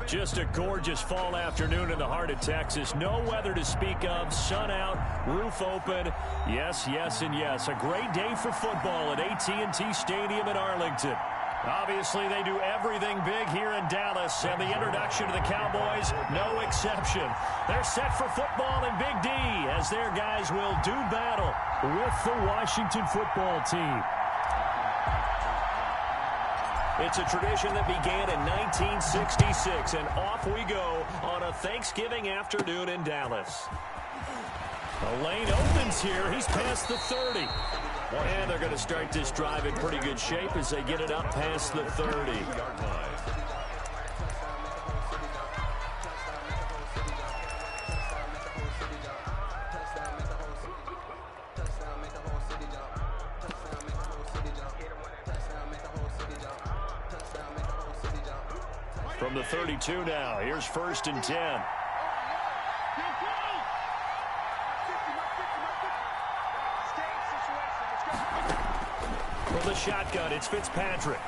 Just a gorgeous fall afternoon in the heart of Texas. No weather to speak of. Sun out, roof open. Yes, yes, and yes. A great day for football at AT&T Stadium in Arlington. Obviously, they do everything big here in Dallas, and the introduction to the Cowboys, no exception. They're set for football in Big D as their guys will do battle with the Washington football team. It's a tradition that began in 1966, and off we go on a Thanksgiving afternoon in Dallas. The lane opens here. He's past the 30. And they're going to start this drive in pretty good shape as they get it up past the 30. From the 32 now, here's 1st and 10. From the shotgun, it's Fitzpatrick.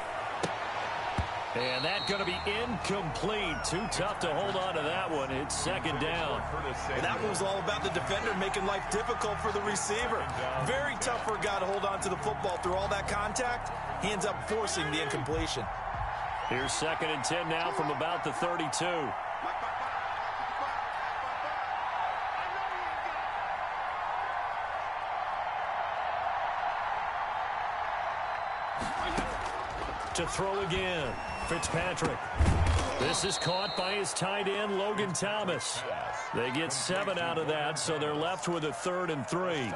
And that's going to be incomplete. Too tough to hold on to that one. It's 2nd down. And that one was all about the defender making life difficult for the receiver. Very tough for a guy to hold on to the football through all that contact. He ends up forcing the incompletion. Here's 2nd and 10 now from about the 32. To throw again, Fitzpatrick. This is caught by his tight end, Logan Thomas. They get 7 out of that, so they're left with a 3rd and 3.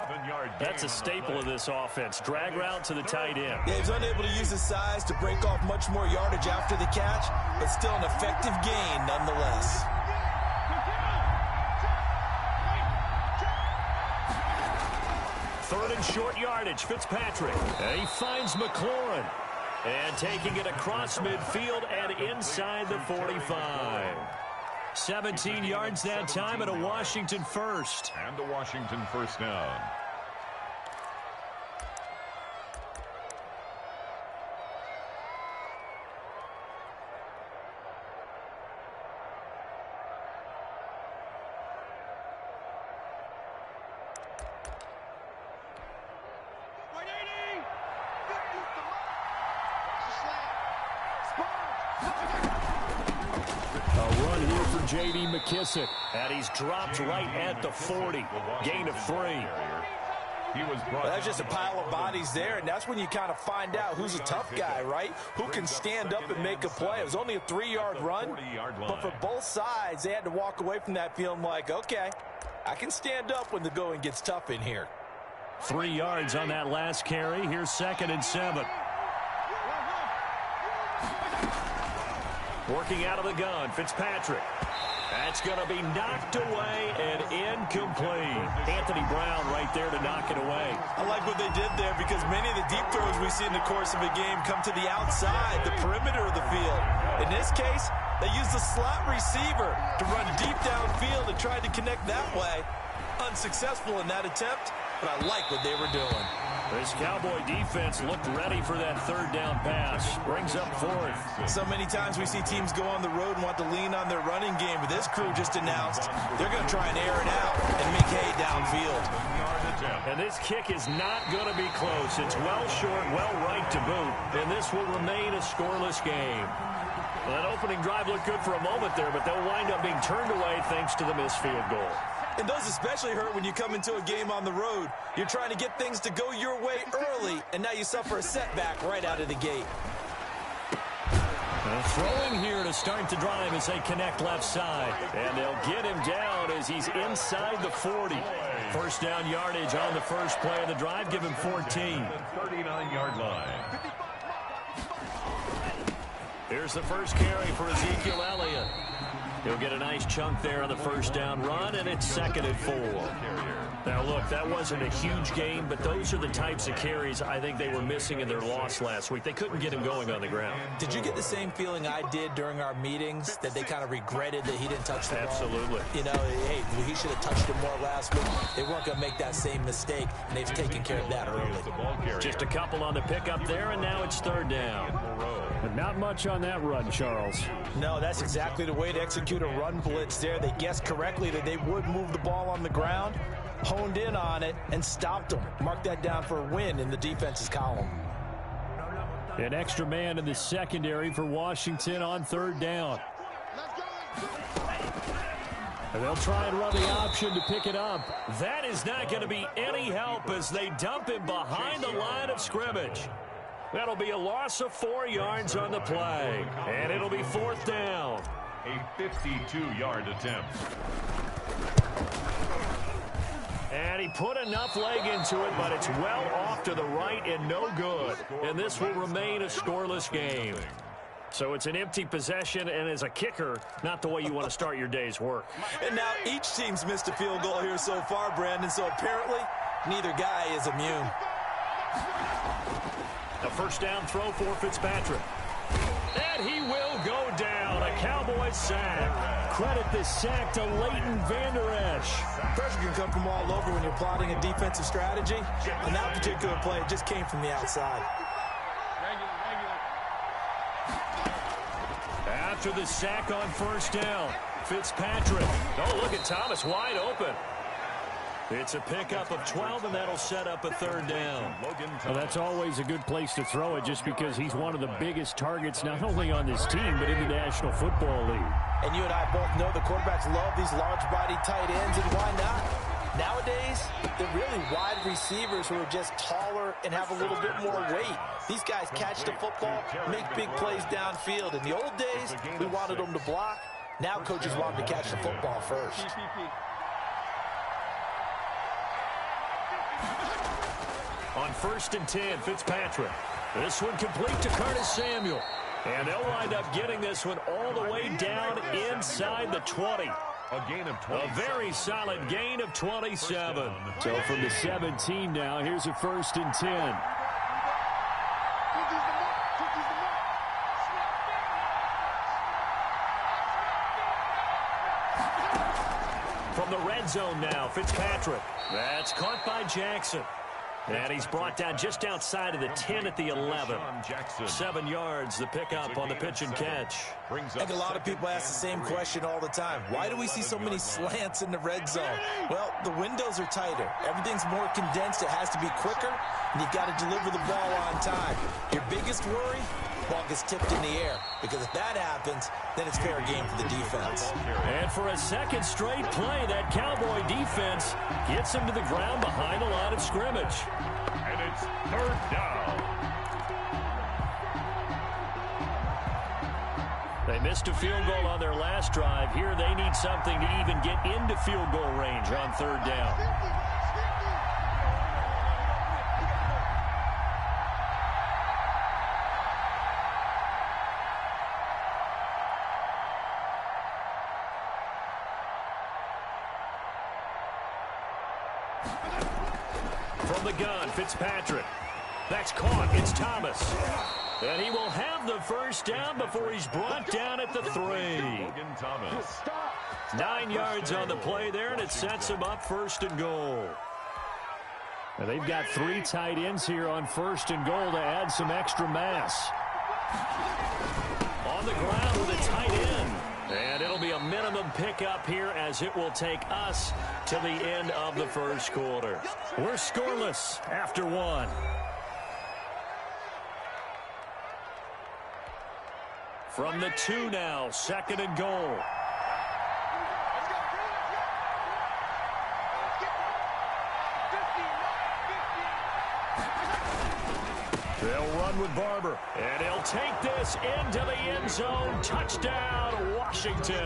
That's a staple of this offense. Drag route to the tight end. Yeah, he's unable to use his size to break off much more yardage after the catch, but still an effective gain nonetheless. Third and short yardage, Fitzpatrick. And he finds McLaurin. And taking it across midfield and inside the 45. 17 yards that time and a Washington first. And a Washington first down. J.D. McKissick, and he's dropped right at the 40. Gain of 3. Well, that's just a pile of bodies there, and that's when you kind of find out who's a tough guy, right? Who can stand up and make a play. It was only a 3-yard run, but for both sides, they had to walk away from that feeling like, okay, I can stand up when the going gets tough in here. 3 yards on that last carry. Here's 2nd and 7. Working out of the gun, Fitzpatrick. That's going to be knocked away and incomplete. Anthony Brown right there to knock it away. I like what they did there because many of the deep throws we see in the course of a game come to the outside, the perimeter of the field. In this case, they used the slot receiver to run deep downfield and tried to connect that way. Unsuccessful in that attempt, but I like what they were doing. This Cowboy defense looked ready for that 3rd down pass. Brings up 4th. So many times we see teams go on the road and want to lean on their running game, but this crew just announced they're going to try and air it out and make hay downfield. And this kick is not going to be close. It's well short, well right to boot, and this will remain a scoreless game. Well, that opening drive looked good for a moment there, but they'll wind up being turned away thanks to the missed field goal. And those especially hurt when you come into a game on the road. You're trying to get things to go your way early, and now you suffer a setback right out of the gate. Throwing here to start the drive as they connect left side. And they'll get him down as he's inside the 40. 1st down yardage on the first play of the drive. Give him 14. 39-yard line. Here's the first carry for Ezekiel Elliott. He'll get a nice chunk there on the 1st down run, and it's 2nd and 4. Now, look, that wasn't a huge game, but those are the types of carries I think they were missing in their loss last week. They couldn't get him going on the ground. Did you get the same feeling I did during our meetings, that they kind of regretted that he didn't touch the ball? Absolutely. You know, hey, he should have touched it more last week. They weren't going to make that same mistake, and they've taken care of that early. Just a couple on the pickup there, and now it's 3rd down. Not much on that run, Charles. No, that's exactly the way to execute a run blitz there. They guessed correctly that they would move the ball on the ground, honed in on it, and stopped them. Mark that down for a win in the defense's column. An extra man in the secondary for Washington on third down. And they'll try and run the option to pick it up. That is not going to be any help as they dump him behind the line of scrimmage. That'll be a loss of 4 yards on the play. And it'll be fourth down. A 52-yard attempt. And he put enough leg into it, but it's well off to the right and no good. And this will remain a scoreless game. So it's an empty possession, and as a kicker, not the way you want to start your day's work. And now each team's missed a field goal here so far, Brandon, so apparently neither guy is immune. A first down throw for Fitzpatrick. And he will go down. A Cowboys sack. Credit this sack to Leighton Vander Esch. Pressure can come from all over when you're plotting a defensive strategy. And that particular play just came from the outside. After the sack on first down, Fitzpatrick. Oh, look at Thomas wide open. It's a pickup of 12, and that'll set up a third down. Well, that's always a good place to throw it just because he's one of the biggest targets not only on this team but in the National Football League. And you and I both know the quarterbacks love these large-body tight ends, and why not? Nowadays, they're really wide receivers who are just taller and have a little bit more weight. These guys catch the football, make big plays downfield. In the old days, we wanted them to block. Now coaches want them to catch the football first. On first and 10, Fitzpatrick. This one complete to Curtis Samuel. And they'll wind up getting this one all the way down inside the 20. A gain of 20. A very solid gain of 27. So from the 17 now, here's a first and 10. From the red zone now, Fitzpatrick. That's caught by Jackson. And he's brought down just outside of the 10 at the 11. 7 yards, the pickup on the pitch and catch. I think a lot of people ask the same question all the time. Why do we see so many slants in the red zone? Well, the windows are tighter. Everything's more condensed. It has to be quicker, and you've got to deliver the ball on time. Your biggest worry? Ball gets tipped in the air, because if that happens, then it's fair game for the defense. And for a second straight play, that Cowboy defense gets him to the ground behind the line of scrimmage. And it's third down. They missed a field goal on their last drive. Here they need something to even get into field goal range on third down. From the gun, Fitzpatrick. That's caught. It's Thomas. And he will have the first down before he's brought down at the 3. 9 yards on the play there, and it sets him up first and goal. And they've got 3 tight ends here on first and goal to add some extra mass. On the ground with a tight end. And it'll be a minimum pickup here as it will take us to the end of the first quarter. We're scoreless after 1. From the 2 now, second and goal. They'll run with Barber, and he'll take this into the end zone. Touchdown, Washington.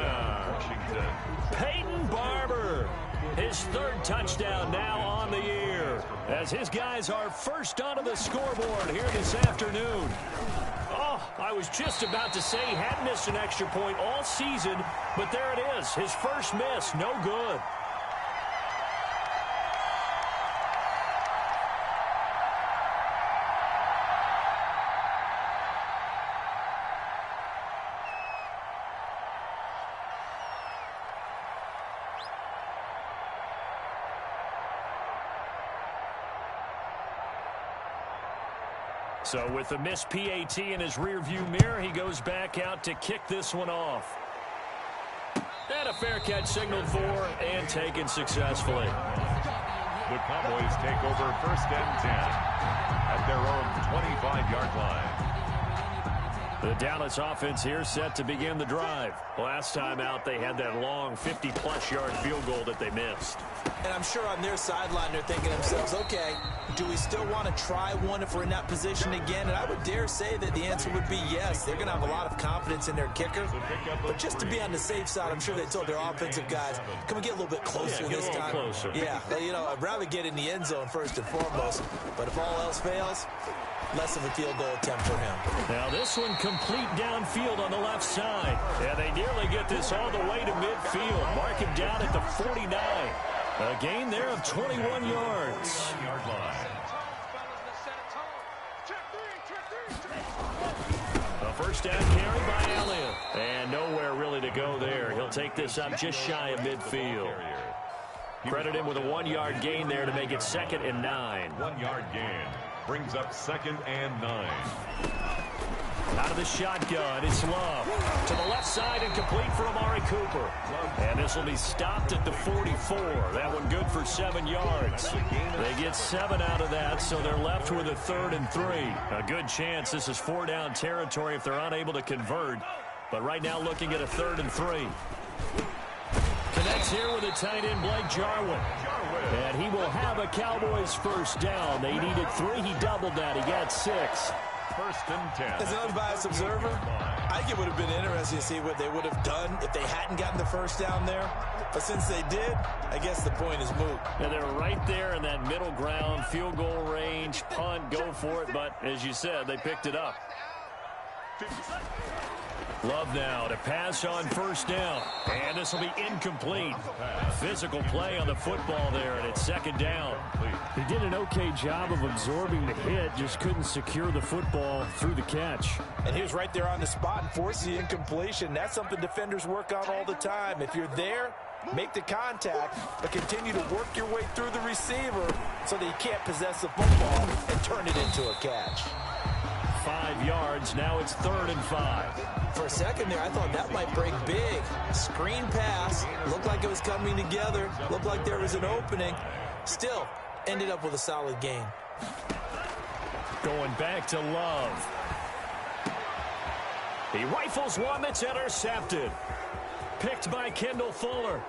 Peyton Barber, his 3rd touchdown now on the year, as his guys are first onto the scoreboard here this afternoon. Oh, I was just about to say he hadn't missed an extra point all season, but there it is, his first miss, no good. So with the missed PAT in his rearview mirror, he goes back out to kick this one off. And a fair catch signaled for and taken successfully. The Cowboys take over 1st and 10 at their own 25-yard line. The Dallas offense here set to begin the drive. Last time out, they had that long 50-plus yard field goal that they missed. And I'm sure on their sideline they're thinking to themselves, okay, do we still want to try one if we're in that position again? And I would dare say that the answer would be yes. They're going to have a lot of confidence in their kicker. But just to be on the safe side, I'm sure they told their offensive guys, can we get a little bit closer this time? Closer. Yeah, you know, I'd rather get in the end zone first and foremost. But if all else fails, less of a field goal attempt for him. Now this one complete downfield on the left side. And they nearly get this all the way to midfield. Mark him down at the 49. A gain there of 21 yards. A first down carry by Elliott. And nowhere really to go there. He'll take this up just shy of midfield. Credit him with a 1-yard gain there to make it 2nd and 9. 1-yard gain brings up 2nd and 9. Out of the shotgun, it's Love. To the left side and complete for Amari Cooper. And this will be stopped at the 44. That one good for 7 yards. They get 7 out of that, so they're left with a 3rd and 3. A good chance this is 4-down territory if they're unable to convert. But right now looking at a 3rd and 3. Connects here with a tight end, Blake Jarwin. And he will have a Cowboys first down. They needed 3. He doubled that. He got 6. 1st and 10. As an unbiased observer, I think it would have been interesting to see what they would have done if they hadn't gotten the first down there. But since they did, I guess the point is moot. And they're right there in that middle ground, field goal range, punt, go for it. But as you said, they picked it up. Love now to pass on first down. And this will be incomplete. Physical play on the football there, and it's 2nd down. He did an okay job of absorbing the hit, just couldn't secure the football through the catch. And he was right there on the spot and forced the incompletion. That's something defenders work on all the time. If you're there, make the contact, but continue to work your way through the receiver so that you can't possess the football and turn it into a catch. 5 yards, now it's 3rd and 5. For a second there, I thought that might break big. Screen pass, looked like it was coming together, looked like there was an opening. Still, ended up with a solid gain. Going back to Love. He rifles one that's intercepted. Picked by Kendall Fuller.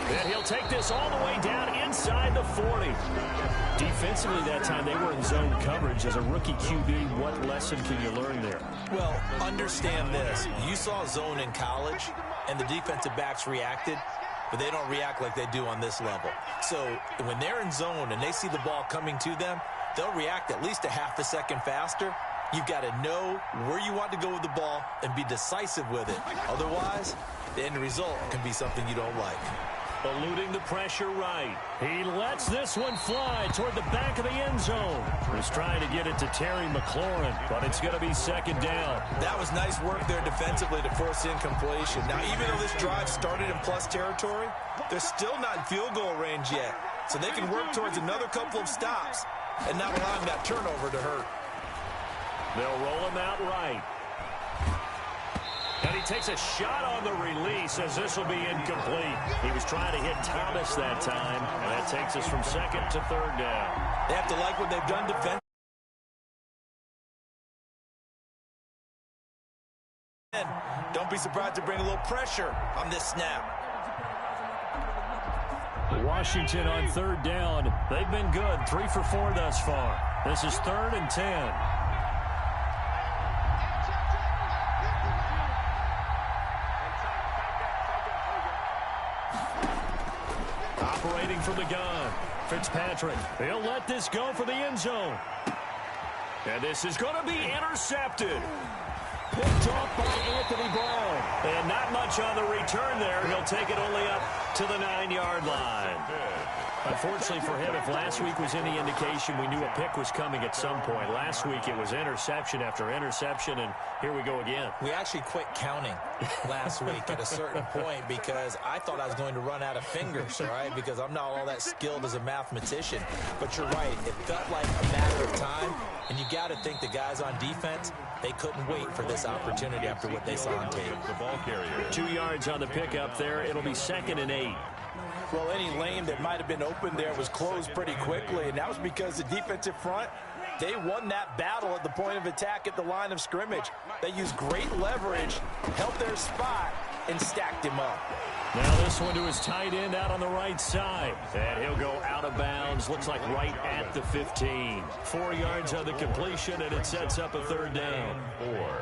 And he'll take this all the way down inside the 40. Defensively that time, they were in zone coverage. As a rookie QB, what lesson can you learn there? Well, understand this. You saw zone in college, and the defensive backs reacted, but they don't react like they do on this level. So when they're in zone and they see the ball coming to them, they'll react at least a half a second faster. You've got to know where you want to go with the ball and be decisive with it. Otherwise, the end result can be something you don't like. Eluding the pressure right. He lets this one fly toward the back of the end zone. He's trying to get it to Terry McLaurin, but it's going to be 2nd down. That was nice work there defensively to force incompletion. Now, even though this drive started in plus territory, they're still not in field goal range yet. So they can work towards another couple of stops and not allowing that turnover to hurt. They'll roll him out right. And he takes a shot on the release as this will be incomplete. He was trying to hit Thomas that time, and that takes us from 2nd to 3rd down. They have to like what they've done defensively. Don't be surprised to bring a little pressure on this snap. Washington on 3rd down. They've been good, 3 for 4 thus far. This is 3rd and 10. Operating from the gun, Fitzpatrick. He'll let this go for the end zone. And this is going to be intercepted. Picked off by Anthony Brown. And not much on the return there. He'll take it only up to the 9-yard line. Unfortunately for him, if last week was any indication, we knew a pick was coming at some point. Last week it was interception after interception, and here we go again. We actually quit counting last week at a certain point because I thought I was going to run out of fingers, right? Because I'm not all that skilled as a mathematician. But you're right. It felt like a matter of time, and you got to think the guys on defense, they couldn't wait for this opportunity after what they saw on tape. The ball carrier. 2 yards on the pickup there. It'll be 2nd and 8. Well, any lane that might have been open there was closed pretty quickly, and that was because the defensive front, they won that battle at the point of attack at the line of scrimmage. They used great leverage, held their spot, and stacked him up. Now this one to his tight end out on the right side. And he'll go out of bounds. Looks like right at the 15. 4 yards on the completion, and it sets up a 3rd down. 4.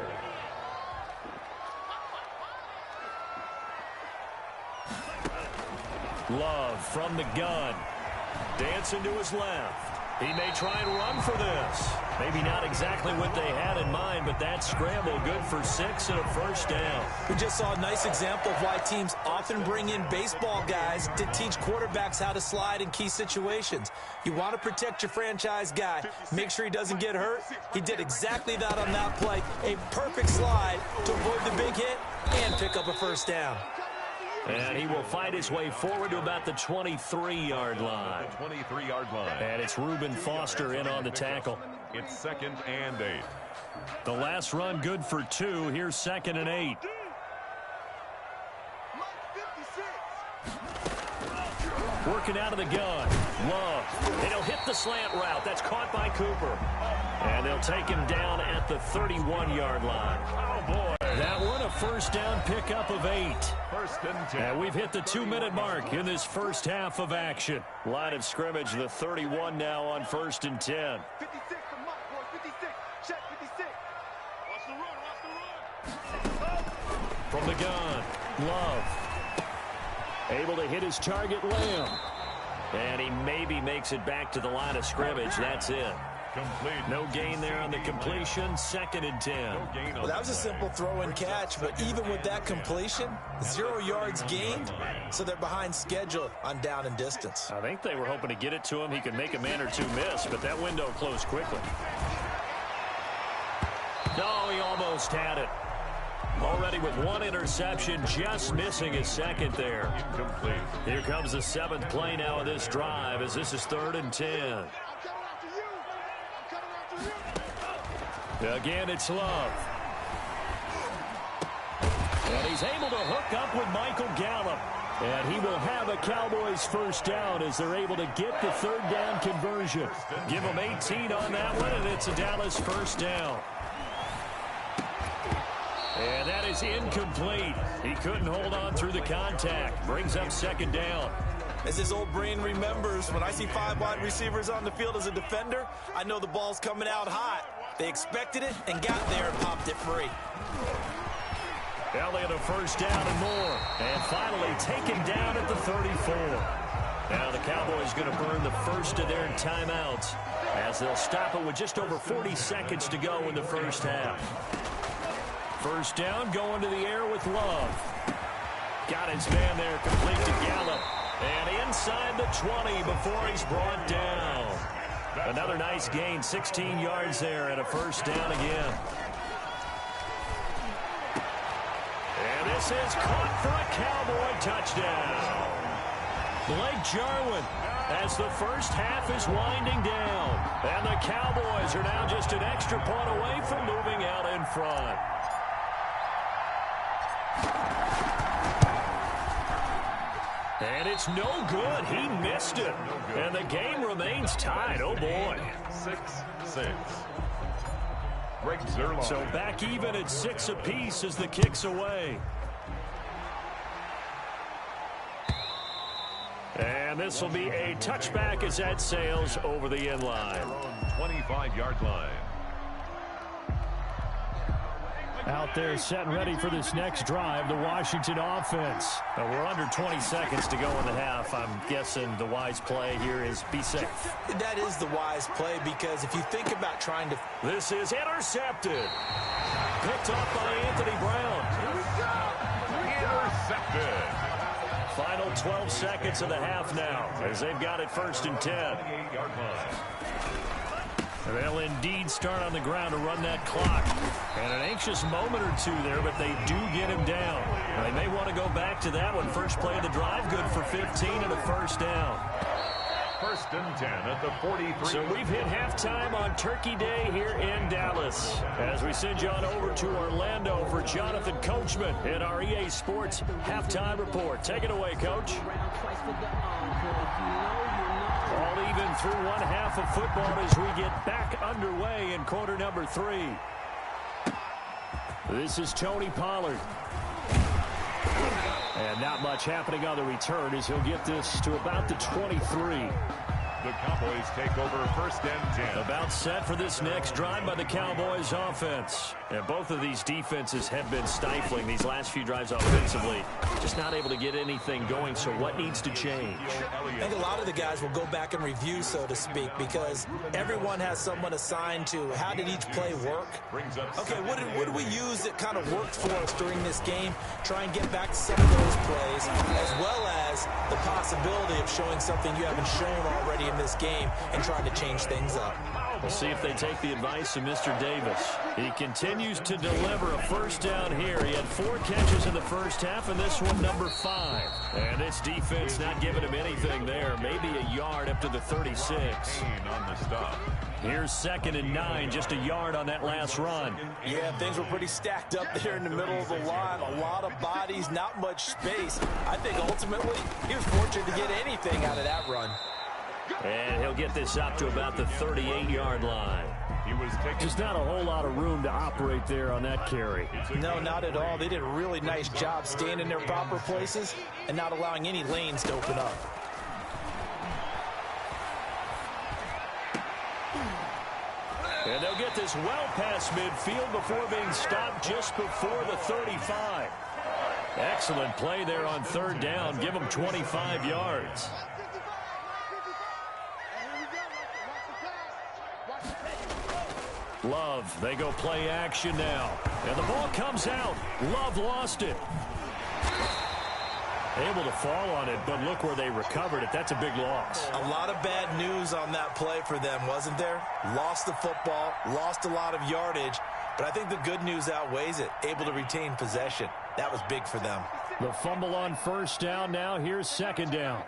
Love from the gun. Dancing to his left. He may try and run for this. Maybe not exactly what they had in mind, but that scramble good for 6 and a 1st down. We just saw a nice example of why teams often bring in baseball guys to teach quarterbacks how to slide in key situations. You want to protect your franchise guy. Make sure he doesn't get hurt. He did exactly that on that play. A perfect slide to avoid the big hit and pick up a 1st down. And he will fight his way forward to about the 23-yard line. 23-yard line. And it's Reuben Foster in on the tackle. It's 2nd and 8. The last run good for 2. Here's 2nd and 8. Working out of the gun. Love. And he'll hit the slant route. That's caught by Cooper. And they'll take him down at the 31-yard line. Oh, boy. That one a 1st down pickup of 8. 1st and 10. And we've hit the 2-minute mark in this first half of action. Line of scrimmage, the 31 now on 1st and 10. 56, the mark, boy. 56. Check 56. Watch the run. From the gun, Love. Able to hit his target, Lamb. And he maybe makes it back to the line of scrimmage. That's it. Complete. No gain there on the completion. 2nd and 10. No gain on Well, that was a simple throw and catch, but even with that completion, 0 yards gained, so they're behind schedule on down and distance. I think they were hoping to get it to him. He could make a man or two miss, but that window closed quickly. No, he almost had it. Already with 1 interception, just missing his 2nd there. Incomplete. Here comes the 7th play now of this drive as this is 3rd and 10. Again, it's Love. And he's able to hook up with Michael Gallup. And he will have a Cowboys 1st down as they're able to get the 3rd down conversion. Give them 18 on that one, and it's a Dallas 1st down. And that is incomplete. He couldn't hold on through the contact. Brings up 2nd down. As his old brain remembers, when I see 5 wide receivers on the field as a defender, I know the ball's coming out hot. They expected it and got there and popped it free. Elliott a 1st down and more. And finally taken down at the 34. Now the Cowboys going to burn the first of their timeouts as they'll stop it with just over 40 seconds to go in the first half. 1st down going to the air with Love. Got his man there complete to Gallup. And inside the 20 before he's brought down. Another nice gain, 16 yards there and a 1st down again. And this is caught for a Cowboy touchdown. Blake Jarwin as the first half is winding down. And the Cowboys are now just an extra point away from moving out in front. And it's no good. He missed it. And the game remains tied. Oh, boy. 6-6. Greg Zuerlein. So back even at 6 apiece as the kick's away. And this will be a touchback as that sails over the end line. 25-yard line. Out there set and ready for this next drive, the Washington offense. We're under 20 seconds to go in the half. I'm guessing the wise play here is be safe. That is the wise play because if you think about trying to... This is intercepted. Picked up by Anthony Brown. Intercepted. Final 12 seconds of the half now as they've got it 1st and 10. They'll indeed start on the ground to run that clock. And an anxious moment or two there, but they do get him down. Now, they may want to go back to that one. First play of the drive, good for 15 and a first down. 1st and 10 at the 43. So we've hit halftime on Turkey Day here in Dallas. As we send you on over to Orlando for Jonathan Coachman in our EA Sports Halftime Report. Take it away, Coach. All even through one half of football as we get back underway in quarter number 3. This is Tony Pollard. And not much happening on the return as he'll get this to about the 23. The Cowboys take over 1st and 10. About set for this next drive by the Cowboys offense. And both of these defenses have been stifling these last few drives offensively. Just not able to get anything going, so what needs to change? I think a lot of the guys will go back and review, so to speak, because everyone has someone assigned to how did each play work. Okay, what did we use that kind of worked for us during this game? Try and get back to some of those plays, as well as the possibility of showing something you haven't shown already in this game and trying to change things up. We'll see if they take the advice of Mr. Davis. He continues to deliver a first down here. He had 4 catches in the first half, and this one number 5. And this defense not giving him anything there. Maybe a yard up to the 36. On the stop. Here's 2nd and 9, just a yard on that last run. Yeah, things were pretty stacked up there in the middle of the line. A lot of bodies, not much space. I think ultimately he was fortunate to get anything out of that run. And he'll get this up to about the 38-yard line. He was just not a whole lot of room to operate there on that carry. No, not at all. They did a really nice job staying in their proper places and not allowing any lanes to open up. And they'll get this well past midfield before being stopped just before the 35. Excellent play there on 3rd down. Give them 25 yards. Love, they go play action now. And the ball comes out. Love lost it. Able to fall on it, but look where they recovered it. That's a big loss. A lot of bad news on that play for them, wasn't there? Lost the football, lost a lot of yardage, but I think the good news outweighs it. Able to retain possession. That was big for them. The fumble on 1st down now. Here's 2nd down.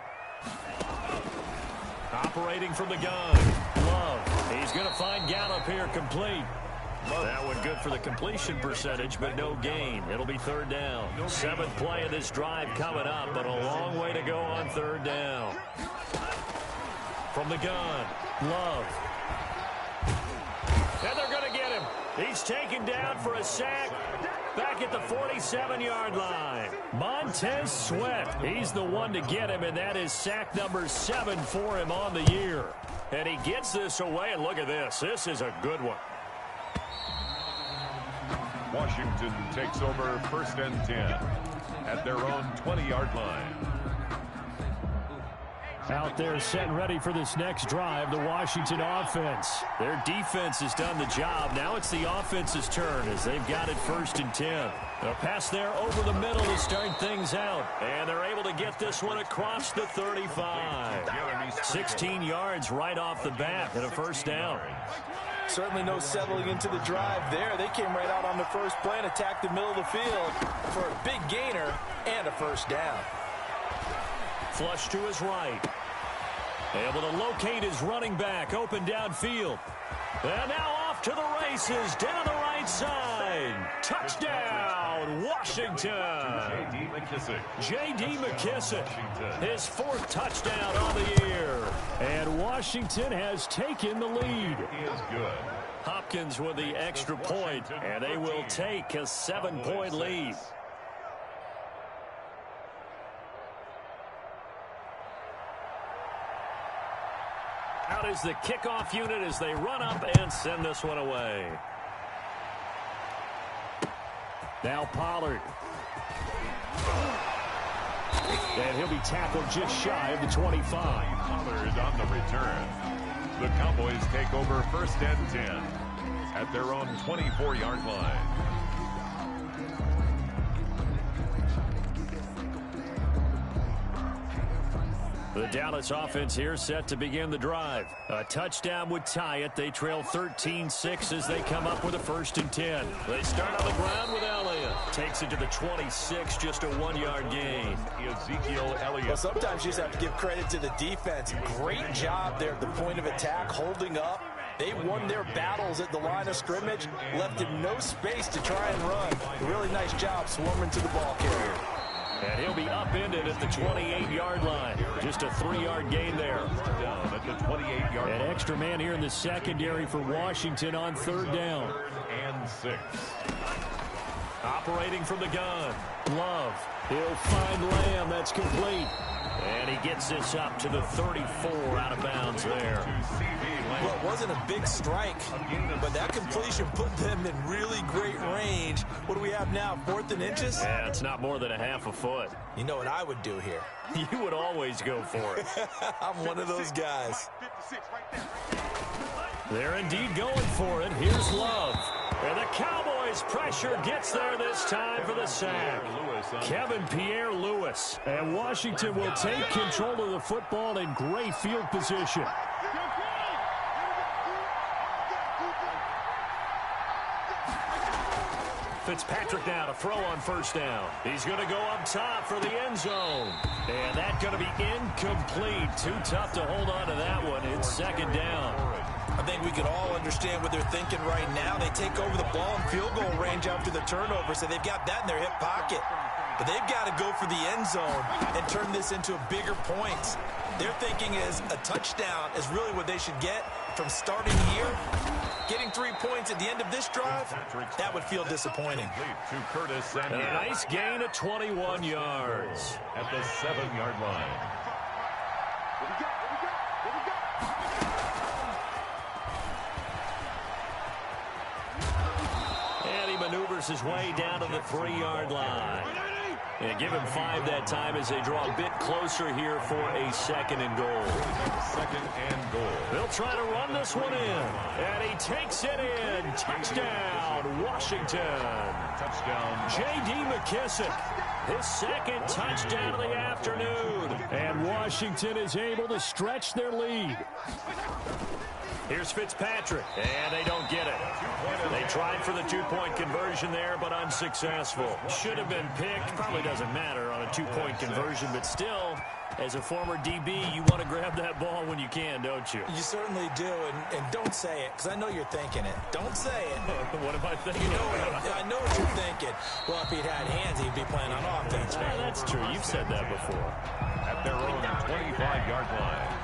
Operating from the gun. Love. He's going to find Gallup here complete. That one good for the completion percentage, but no gain. It'll be 3rd down. 7th play of this drive coming up, but a long way to go on 3rd down. From the gun, Love. And they're going to get him. He's taken down for a sack. Back at the 47-yard line. Montez Sweat. He's the one to get him, and that is sack number 7 for him on the year. And he gets this away, and look at this. This is a good one. Washington takes over 1st and 10 at their own 20-yard line. Out there set and ready for this next drive, the Washington offense. Their defense has done the job. Now it's the offense's turn as they've got it 1st and 10. A pass there over the middle to start things out. And they're able to get this one across the 35. 16 yards right off the bat and a 1st down. Certainly no settling into the drive there. They came right out on the first play and attacked the middle of the field for a big gainer and a 1st down. Flush to his right. Able to locate his running back open downfield. And now off to the races down the right side. Touchdown, Washington. J.D. McKissick. J.D. McKissick, his 4th touchdown on the year. And Washington has taken the lead. He is good. Hopkins with the extra point, and they will take a 7-point lead. Out is the kickoff unit as they run up and send this one away. Now Pollard. And he'll be tackled just shy of the 25. Pollard on the return. The Cowboys take over 1st and 10 at their own 24-yard line. The Dallas offense here set to begin the drive. A touchdown would tie it. They trail 13-6 as they come up with a 1st and 10. They start on the ground with Elliott. Takes it to the 26, just a 1-yard gain. Ezekiel Elliott. Well, sometimes you just have to give credit to the defense. Great job there at the point of attack, holding up. They won their battles at the line of scrimmage, left him no space to try and run. A really nice job swarming to the ball carrier. And he'll be upended at the 28-yard line. Just a 3-yard gain there. Down at the 28-yard line. An extra man here in the secondary for Washington on 3rd down. 3rd and 6. Operating from the gun. Love. He'll find Lamb. That's complete. And he gets this up to the 34 out of bounds there. Well, it wasn't a big strike, but that completion put them in really great range. What do we have now, 4th and inches? Yeah, it's not more than a half a foot. You know what I would do here? You would always go for it. I'm one of those guys. They're indeed going for it. Here's Love. And the Cowboys' pressure gets there this time for the sack. Kevin Pierre-Louis. And Washington will take control of the football in great field position. Fitzpatrick now to throw on 1st down. He's going to go up top for the end zone. And that's going to be incomplete. Too tough to hold on to that one. It's 2nd down. I think we can all understand what they're thinking right now. They take over the ball in field goal range after the turnover, so they've got that in their hip pocket. But they've got to go for the end zone and turn this into bigger points. Their thinking is a touchdown is really what they should get from starting here. Getting 3 points at the end of this drive, that would feel disappointing. To Curtis And a nice gain of 21 yards. At the 7-yard line. And he maneuvers his way down to the 3-yard line. And give him 5 that time as they draw a bit closer here for a 2nd and goal. 2nd and goal. They'll try to run this one in. And he takes it in. Touchdown, Washington. Touchdown. J.D. McKissick. His 2nd touchdown of the afternoon. And Washington is able to stretch their lead. Here's Fitzpatrick, and they don't get it. They tried for the 2-point conversion there, but unsuccessful. Should have been picked. Probably doesn't matter on a 2-point conversion, but still, as a former DB, you want to grab that ball when you can, don't you? You certainly do, and don't say it, because I know you're thinking it. Don't say it. What am I thinking? You know, I know what you're thinking. Well, if he'd had hands, he'd be playing on offense. Yeah, that's true. You've said that before. At their own 25-yard line.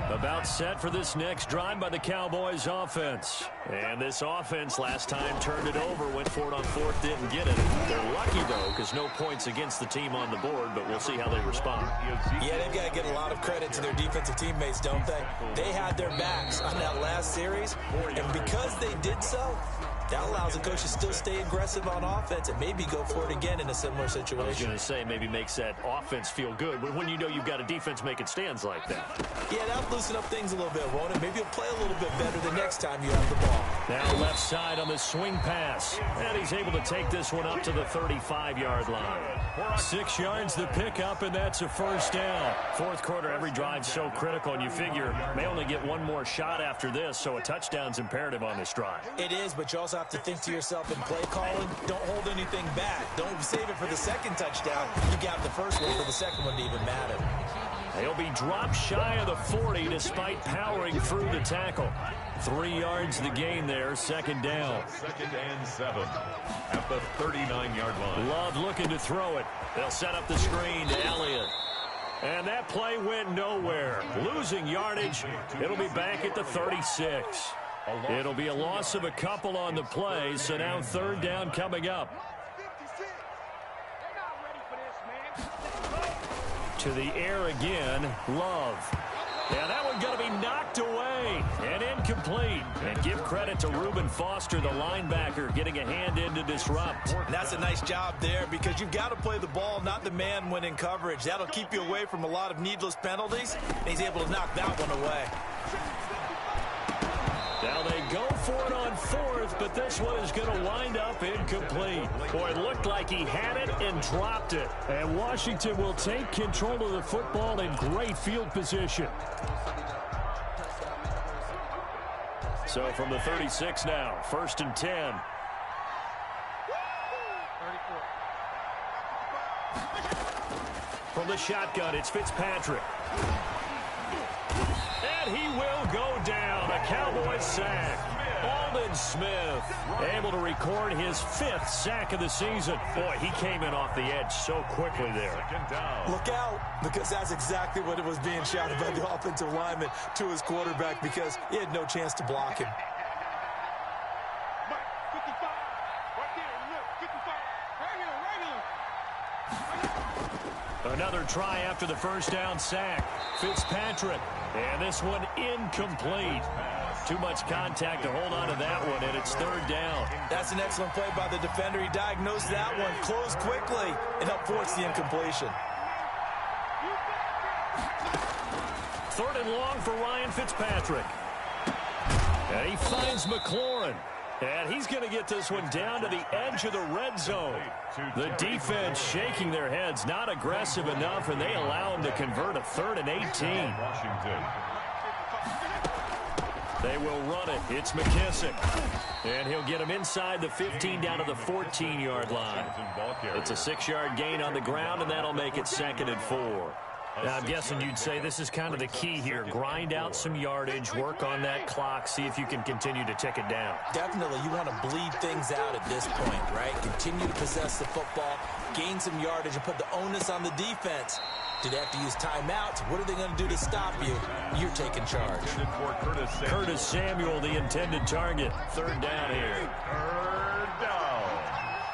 About set for this next drive by the Cowboys offense. And this offense last time turned it over, went for it on 4th, didn't get it. They're lucky, though, because no points against the team on the board, but we'll see how they respond. Yeah, they've got to give a lot of credit to their defensive teammates, don't they? They had their backs on that last series, and because they did so, that allows the coach to still stay aggressive on offense and maybe go for it again in a similar situation. I was going to say maybe makes that offense feel good, but when you know you've got a defense making stands like that. Yeah, that'll loosen up things a little bit, won't it? Maybe you'll play a little bit better the next time you have the ball. Now left side on the swing pass. And he's able to take this one up to the 35-yard line. 6 yards the pickup, and that's a 1st down. 4th quarter, every drive's so critical, and you figure may only get one more shot after this, so a touchdown's imperative on this drive. It is, but you also have to think to yourself in play calling, don't hold anything back. Don't save it for the 2nd touchdown. You got the 1st one for the 2nd one to even matter. They'll be dropped shy of the 40 despite powering through the tackle. 3 yards the gain there, 2nd down. 2nd and 7 at the 39-yard line. Love looking to throw it. They'll set up the screen to Elliott. And that play went nowhere. Losing yardage. It'll be back at the 36. It'll be a loss of a couple on the play, so now 3rd down coming up. To the air again, Love. Yeah, that one going to be knocked away and incomplete. And give credit to Reuben Foster, the linebacker, getting a hand in to disrupt. And that's a nice job there because you've got to play the ball, not the man when in coverage. That'll keep you away from a lot of needless penalties. And he's able to knock that one away. Now they go for it on fourth, but this one is going to wind up incomplete. Boy, it looked like he had it and dropped it. And Washington will take control of the football in great field position. So from the 36 now, 1st and 10. From the shotgun, it's Fitzpatrick. And he will go down. A Cowboys sack. Aldon Smith able to record his 5th sack of the season. Boy, he came in off the edge so quickly there. Look out, because that's exactly what it was being shouted by the offensive lineman to his quarterback, because he had no chance to block him. Another try after the first down sack. Fitzpatrick. And this one incomplete. Too much contact to hold on to that one, and it's 3rd down. That's an excellent play by the defender. He diagnosed that one, closed quickly, and helped force the incompletion. 3rd and long for Ryan Fitzpatrick. And he finds McLaurin. And he's going to get this one down to the edge of the red zone. The defense shaking their heads, not aggressive enough, and they allow him to convert a 3rd and 18. They will run it. It's McKissick. And he'll get him inside the 15 down to the 14-yard line. It's a 6-yard gain on the ground, and that'll make it 2nd and 4. Now, I'm guessing you'd say this is kind of the key here. Grind out some yardage, work on that clock, see if you can continue to tick it down. Definitely, you want to bleed things out at this point, right? Continue to possess the football, gain some yardage, and put the onus on the defense. Do they have to use timeouts? What are they going to do to stop you? You're taking charge. Curtis Samuel, the intended target. 3rd down here. 3rd down.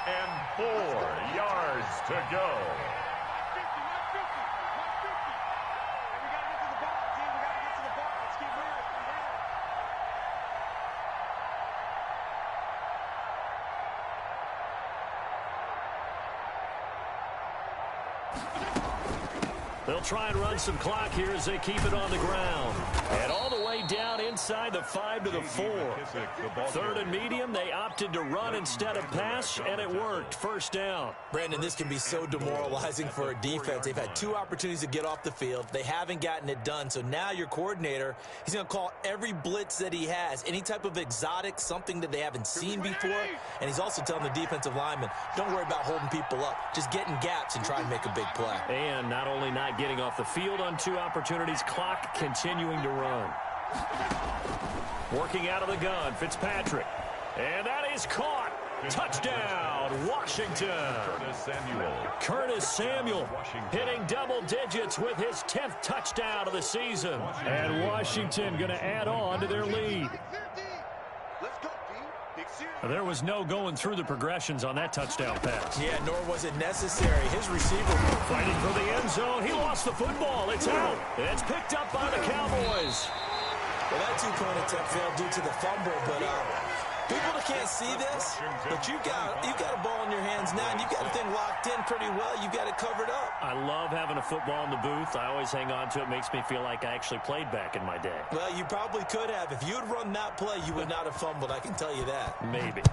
And 4 yards to go. They'll try and run some clock here as they keep it on the ground. And all the way down inside the 5 to the 4. 3rd and medium, they opted to run instead of pass, and it worked. 1st down. Brandon, this can be so demoralizing for a defense. They've had 2 opportunities to get off the field. They haven't gotten it done. So now your coordinator, he's going to call every blitz that he has, any type of exotic, something that they haven't seen before. And he's also telling the defensive lineman, don't worry about holding people up. Just get in gaps and try and make a big play. And not only not getting off the field on 2 opportunities, clock continuing to run. Working out of the gun, Fitzpatrick. And that is caught. Touchdown, Washington. Curtis Samuel hitting double digits with his 10th touchdown of the season. And Washington going to add on to their lead. There was no going through the progressions on that touchdown pass. Yeah, nor was it necessary. His receiver fighting for the end zone. He lost the football. It's out. It's picked up by the Cowboys. Well, that 2-point attempt failed due to the fumble, but people that can't see this, but you've got a ball in your hands now, and you've got the thing locked in pretty well. You've got it covered up. I love having a football in the booth. I always hang on to it. Makes me feel like I actually played back in my day. Well, you probably could have. If you had run that play, you would not have fumbled. I can tell you that. Maybe.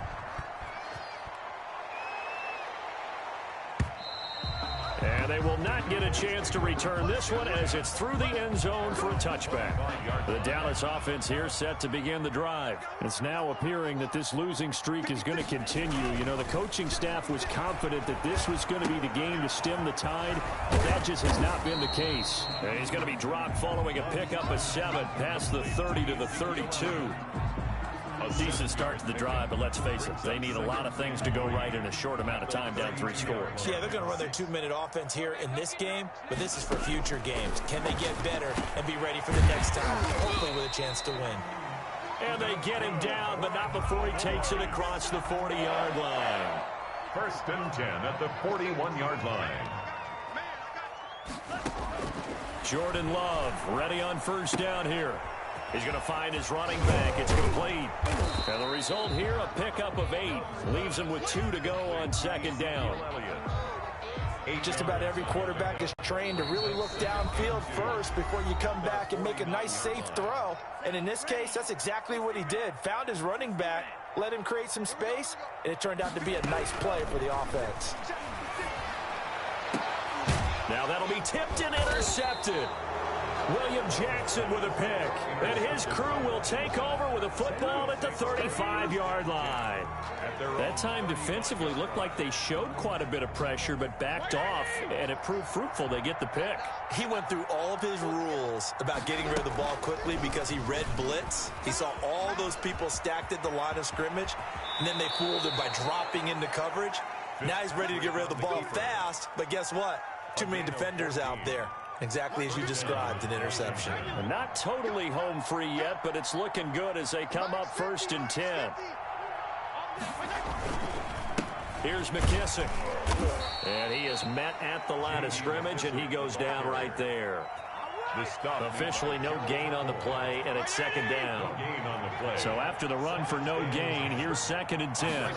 And they will not get a chance to return this one as it's through the end zone for a touchback. The Dallas offense here set to begin the drive. It's now appearing that this losing streak is going to continue. You know, the coaching staff was confident that this was going to be the game to stem the tide, but that just has not been the case. And he's going to be dropped following a pickup of 7 past the 30 to the 32. A decent start to the drive, but let's face it, they need a lot of things to go right in a short amount of time, down 3 scores. Yeah, they're going to run their 2-minute offense here in this game, but this is for future games. Can they get better and be ready for the next time, hopefully with a chance to win? And they get him down, but not before he takes it across the 40-yard line. 1st and 10 at the 41-yard line. Jordan Love ready on 1st down here. He's going to find his running back. It's complete. And the result here, a pickup of 8. Leaves him with 2 to go on 2nd down. Just about every quarterback is trained to really look downfield first before you come back and make a nice, safe throw. And in this case, that's exactly what he did. Found his running back, let him create some space, and it turned out to be a nice play for the offense. Now that'll be tipped and intercepted. William Jackson with a pick. And his crew will take over with a football at the 35-yard line. That time defensively looked like they showed quite a bit of pressure but backed off, and it proved fruitful. They get the pick. He went through all of his rules about getting rid of the ball quickly because he read blitz. He saw all those people stacked at the line of scrimmage, and then they fooled him by dropping into coverage. Now he's ready to get rid of the ball fast, but guess what? Too many defenders out there. Exactly as you described, an interception. Not totally home free yet, but it's looking good as they come up 1st and 10. Here's McKissick. And he is met at the line of scrimmage, and he goes down right there. Officially no gain on the play, and it's 2nd down. So after the run for no gain, here's 2nd and 10.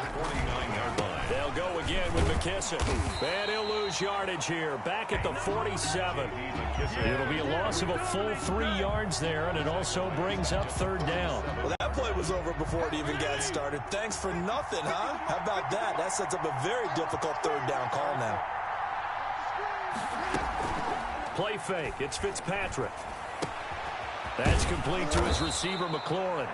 They'll go again with McKissick. And he'll lose yardage here. Back at the 47. It'll be a loss of a full 3 yards there, and it also brings up 3rd down. Well, that play was over before it even got started. Thanks for nothing, huh? How about that? That sets up a very difficult 3rd down call now. Play fake. It's Fitzpatrick. That's complete to his receiver, McLaurin.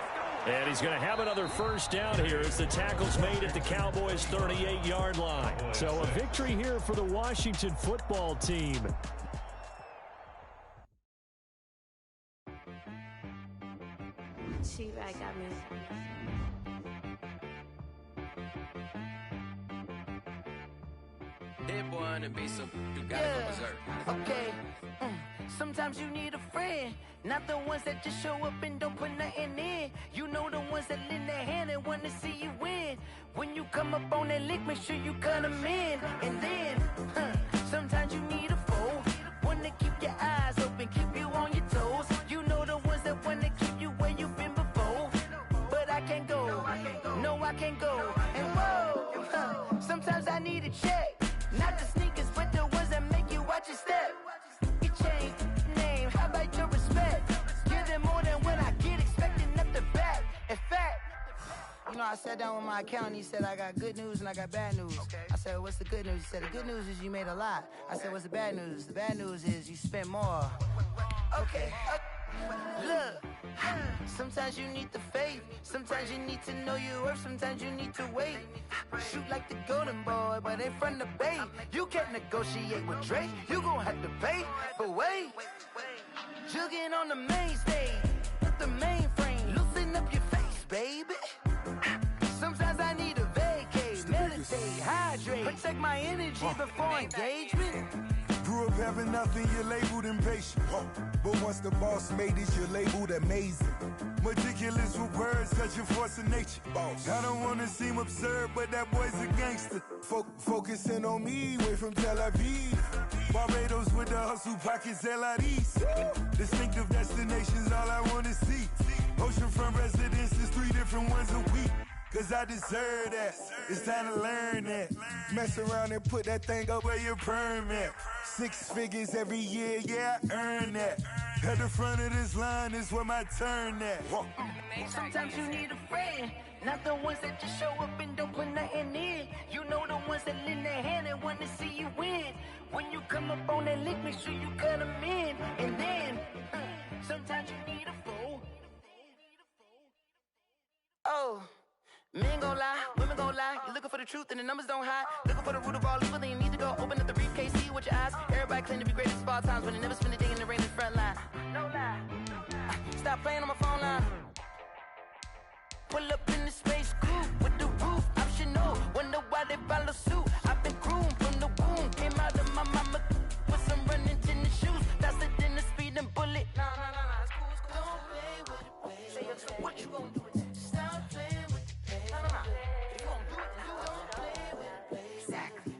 And he's going to have another 1st down here as the tackle's made at the Cowboys' 38-yard line. So a victory here for the Washington football team. She-Rag got me. That boy on the beat, so you gotta go berserk. Okay. Sometimes you need a friend, not the ones that just show up and don't put nothing in. You know the ones that lend their hand and want to see you win. When you come up on that lick, make sure you cut them in. And then, sometimes you need a foe, one to keep your eyes open, keep you on your toes. You know the ones that want to keep you where you've been before. But I can't go, no I can't go. And whoa, sometimes I need a check. Not the sneakers, but the ones that make you watch your step. You change name, how about your respect? Give them more than what I get, expecting up the back. In fact, you know, I sat down with my accountant, he said, I got good news and I got bad news. I said, what's the good news? He said, the good news is you made a lot. I said, what's the bad news? The bad news is you spent more. Okay. Look, sometimes you need the faith, sometimes you need to know your worth, sometimes you need to wait. Shoot like the golden boy, but in front of Bay. You can't negotiate with Drake, you gon' have to pay. But wait, jugging on the main stage, with the mainframe, loosen up your face, baby. Sometimes I need a vacate, meditate, hydrate, protect my energy before engagement. Grew up having nothing, you're labeled impatient. But once the boss made it, you're labeled amazing. Meticulous with words, such a force of nature. I don't want to seem absurd, but that boy's a gangster. Focusing on me, way from Tel Aviv. Barbados with the hustle, pockets LIDs. Distinctive destinations, all I want to see. Oceanfront residences, 3 different ones a week. Cause I deserve that, it's time to learn that. Mess around and put that thing up where your permit. 6 figures every year, yeah, I earn that. At the front of this line is where my turn at. Sometimes you need a friend, not the ones that just show up and don't put nothing in. You know the ones that lend their hand and want to see you win. When you come up on that lick, make sure you cut them in. And then, sometimes you need a foe. Oh. Men gon' lie, women gon' lie. You're looking for the truth and the numbers don't hide. Looking for the root of all evil, then you need to go open up the briefcase, see with your eyes. Everybody claim to be greatest of all times, but they never spend a day in the rain in the front line. No lie. Stop playing on my phone line. Pull up in the space coupe with the roof optional. Wonder why they follow suit. I've been groomed from the womb. Came out of my mama with some running tennis shoes. Faster than the speeding bullet. Nah, it's cool, it's cool. Don't play with it, baby. Say what you gon' do with it? Stop playing with it. If you gon' do it, then don't play with it, baby. Exactly.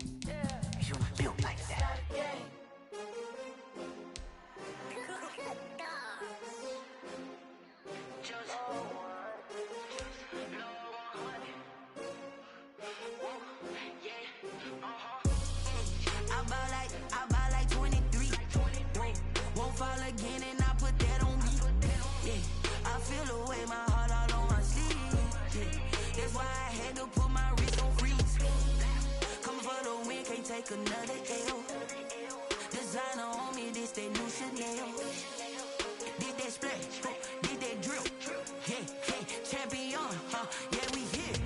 You built like that. take another L. Designer on me, this that new Chanel. Did that splash, did that drill. Champion, yeah, we here.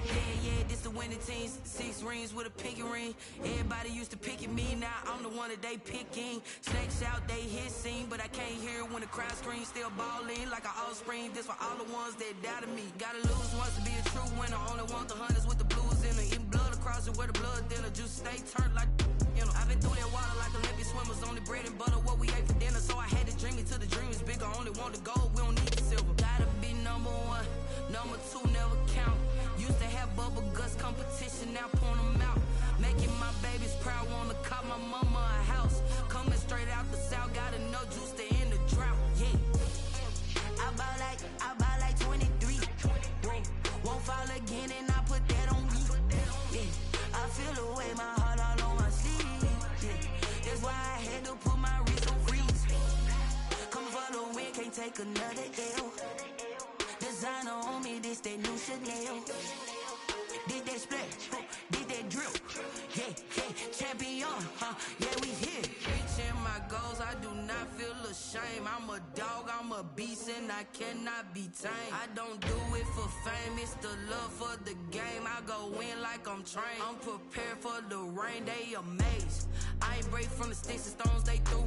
Yeah, this the winning teams. 6 rings with a pinky ring. Everybody used to pick at me, now I'm the one that they picking. Snakes out, they hit scene, but I can't hear when the crowd screams. Still balling like an offspring. This for all the ones that doubted me. Gotta lose once to be a true winner. Only want the hunters with the blues in it. Eating blood across it where the blood dinner. Juice stay turned like, you know. I've been through that water like Olympic swimmers. Only bread and butter, what we ate for dinner. So I had to dream it till the dream is bigger. Only want the gold, we don't need the silver. Gotta be number 1. Number 2 never count. Used to have bubble guts competition, now point them out. Making my babies proud, wanna call my mama a house. Coming straight out the south, got enough juice to end the drought. Yeah. I buy like 23. Won't fall again and I put that on me. Yeah. I feel the way, my heart all on my sleeve. Yeah. That's why I had to put my wrist on freeze. Coming for the win, can't take another L. Designer on me, this that new Chanel. Did that splash, did that drill. Yeah, champion, yeah, we here. Reaching my goals, I do not feel ashamed. I'm a dog, I'm a beast, and I cannot be tamed. I don't do it for fame, it's the love for the game. I go in like I'm trained. I'm prepared for the rain, they amazed. I ain't break from the sticks and stones they threw.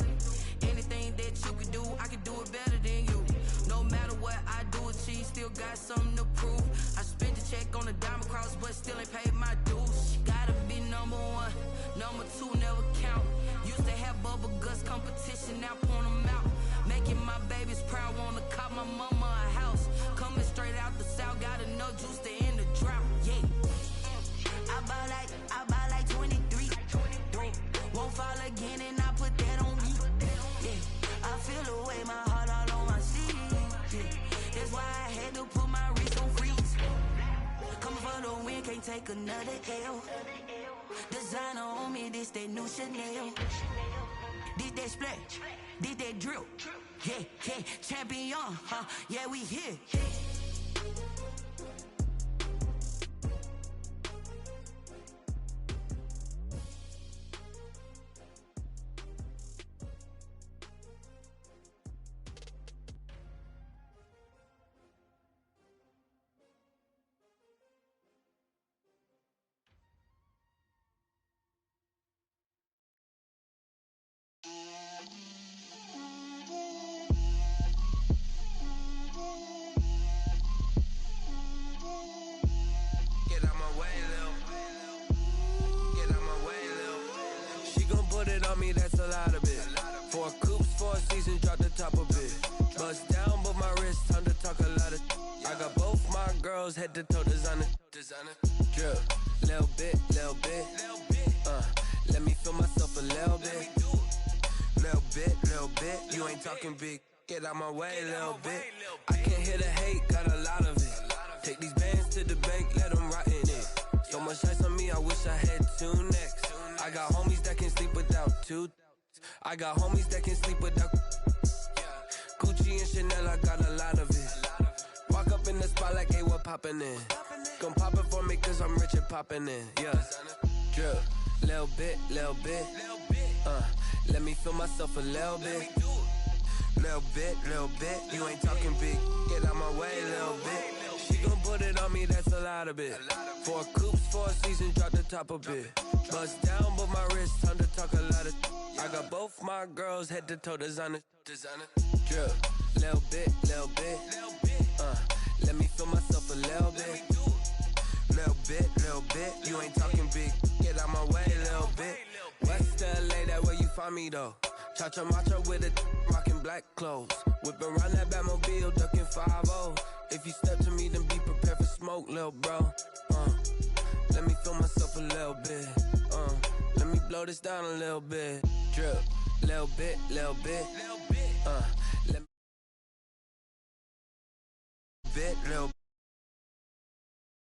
Anything that you could do, I could do it better than you. No matter what I do, achieve, still got something to prove. I spent the check on the diamond cross, but still ain't paid my dues. Gotta be number 1, number 2 never count. Used to have bubble guts competition, now point them out. Making my babies proud, wanna call my mama a house. Coming straight out the south, got enough juice to end the drought. Yeah. I buy like 23. Won't fall again and I put that on me. Yeah. I feel the way, my heart all on my sleeve. Yeah. That's why I had to put my wrist on freeze. Coming for the win, can't take another L. Designer on me, this that new Chanel. Did that splash, did that drill. Yeah, champion, yeah, we here. That's a lot of it. 4 coops, 4 seasons, drop the top of it. Bust down, but my wrist, time to talk a lot of. I got both my girls head to toe designer. Drip, little bit. Let me feel myself a little bit. Little bit. You ain't talking big. Get out my way, little bit. I can't hear the hate, got a lot of it. Take these bands to the bank, let them rot in it. So much ice on me, I wish I had 2 necks. I got homies that can sleep without 2. I got homies that can sleep without Gucci and Chanel, I got a lot of it. Walk up in the spot like, hey, what poppin' in? Gon' pop it for me cause I'm rich and poppin' in, yeah. Drip, little bit. Let me feel myself a little bit. Little bit. You ain't talking big, get out my way, little bit. She gon' put it on me, that's a lot of it. 4 coops, 4 seasons, drop the top of it. Bust down, but my wrist, time to talk a lot of. I got both my girls head to toe designer. Drip, little bit. Let me feel myself a little bit. Little bit. You ain't talking big, get out my way, little bit. West LA, that where you find me though. Cha-cha matcha with it, rockin' black clothes. Whippin' around that Batmobile, duckin' 5-0. If you step to me, then be prepared for smoke, lil' bro. Let me feel myself a little bit. Let me blow this down a little bit. Drip, little bit.